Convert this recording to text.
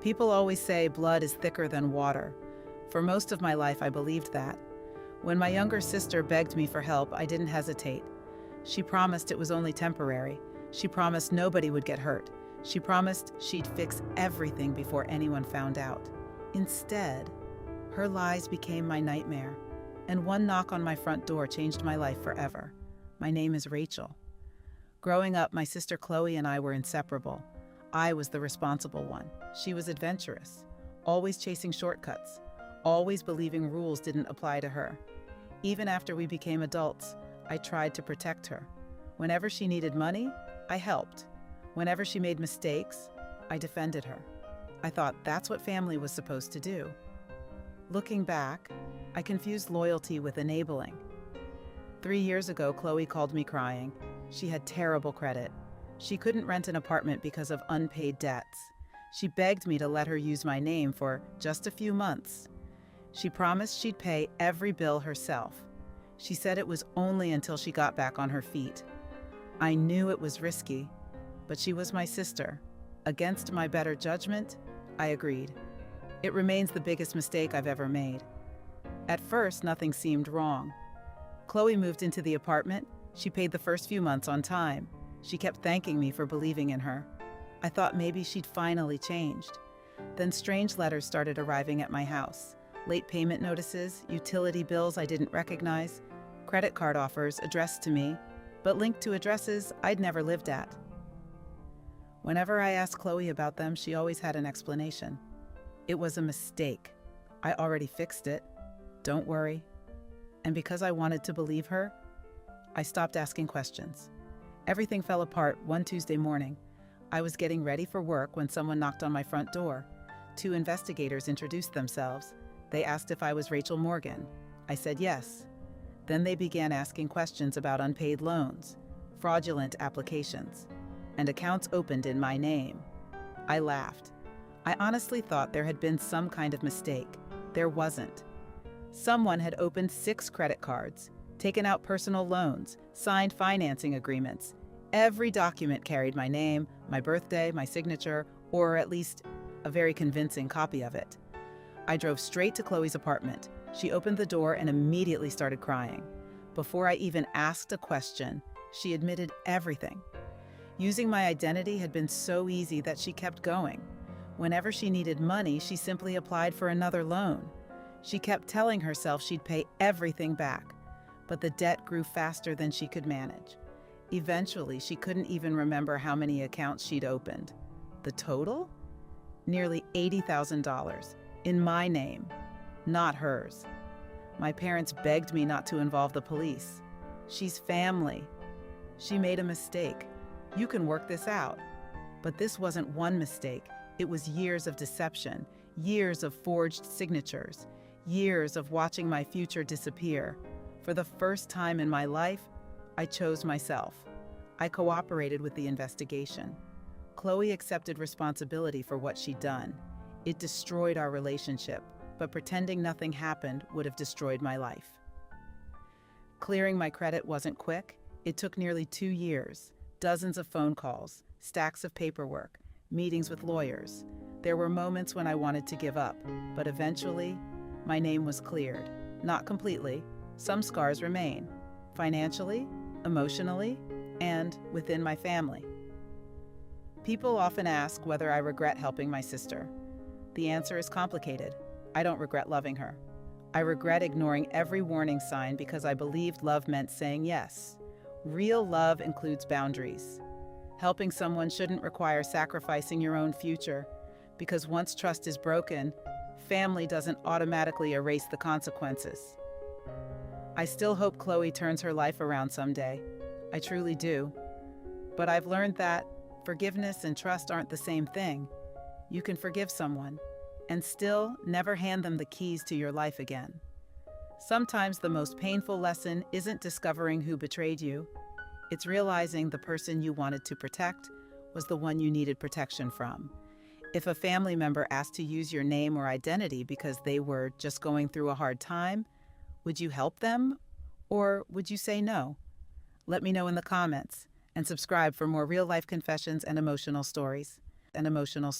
People always say blood is thicker than water. For most of my life, I believed that. When my younger sister begged me for help, I didn't hesitate. She promised it was only temporary. She promised nobody would get hurt. She promised she'd fix everything before anyone found out. Instead, her lies became my nightmare, and one knock on my front door changed my life forever. My name is Rachel. Growing up, my sister Chloe and I were inseparable. I was the responsible one. She was adventurous, always chasing shortcuts, always believing rules didn't apply to her. Even after we became adults, I tried to protect her. Whenever she needed money, I helped. Whenever she made mistakes, I defended her. I thought that's what family was supposed to do. Looking back, I confused loyalty with enabling. 3 years ago, Chloe called me crying. She had terrible credit. She couldn't rent an apartment because of unpaid debts. She begged me to let her use my name for just a few months. She promised she'd pay every bill herself. She said it was only until she got back on her feet. I knew it was risky, but she was my sister. Against my better judgment, I agreed. It remains the biggest mistake I've ever made. At first, nothing seemed wrong. Chloe moved into the apartment. She paid the first few months on time. She kept thanking me for believing in her. I thought maybe she'd finally changed. Then strange letters started arriving at my house. Late payment notices, utility bills I didn't recognize, credit card offers addressed to me, but linked to addresses I'd never lived at. Whenever I asked Chloe about them, she always had an explanation. It was a mistake. I already fixed it. Don't worry. And because I wanted to believe her, I stopped asking questions. Everything fell apart one Tuesday morning. I was getting ready for work when someone knocked on my front door. 2 investigators introduced themselves. They asked if I was Rachel Morgan. I said yes. Then they began asking questions about unpaid loans, fraudulent applications, and accounts opened in my name. I laughed. I honestly thought there had been some kind of mistake. There wasn't. Someone had opened 6 credit cards, taken out personal loans, signed financing agreements. Every document carried my name, my birthday, my signature, or at least a very convincing copy of it. I drove straight to Chloe's apartment. She opened the door and immediately started crying. Before I even asked a question, she admitted everything. Using my identity had been so easy that she kept going. Whenever she needed money, she simply applied for another loan. She kept telling herself she'd pay everything back, but the debt grew faster than she could manage. Eventually, she couldn't even remember how many accounts she'd opened. The total? Nearly $80,000 in my name, not hers. My parents begged me not to involve the police. She's family. She made a mistake. You can work this out. But this wasn't one mistake. It was years of deception, years of forged signatures, years of watching my future disappear. For the first time in my life, I chose myself. I cooperated with the investigation. Chloe accepted responsibility for what she'd done. It destroyed our relationship, but pretending nothing happened would have destroyed my life. Clearing my credit wasn't quick. It took nearly 2 years, dozens of phone calls, stacks of paperwork, meetings with lawyers. There were moments when I wanted to give up, but eventually, my name was cleared. Not completely. Some scars remain, financially, emotionally, and within my family. People often ask whether I regret helping my sister. The answer is complicated. I don't regret loving her. I regret ignoring every warning sign because I believed love meant saying yes. Real love includes boundaries. Helping someone shouldn't require sacrificing your own future, because once trust is broken, family doesn't automatically erase the consequences. I still hope Chloe turns her life around someday. I truly do. But I've learned that forgiveness and trust aren't the same thing. You can forgive someone and still never hand them the keys to your life again. Sometimes the most painful lesson isn't discovering who betrayed you. It's realizing the person you wanted to protect was the one you needed protection from. If a family member asked to use your name or identity because they were just going through a hard time, would you help them, or would you say no? Let me know in the comments, and subscribe for more real-life confessions and emotional stories.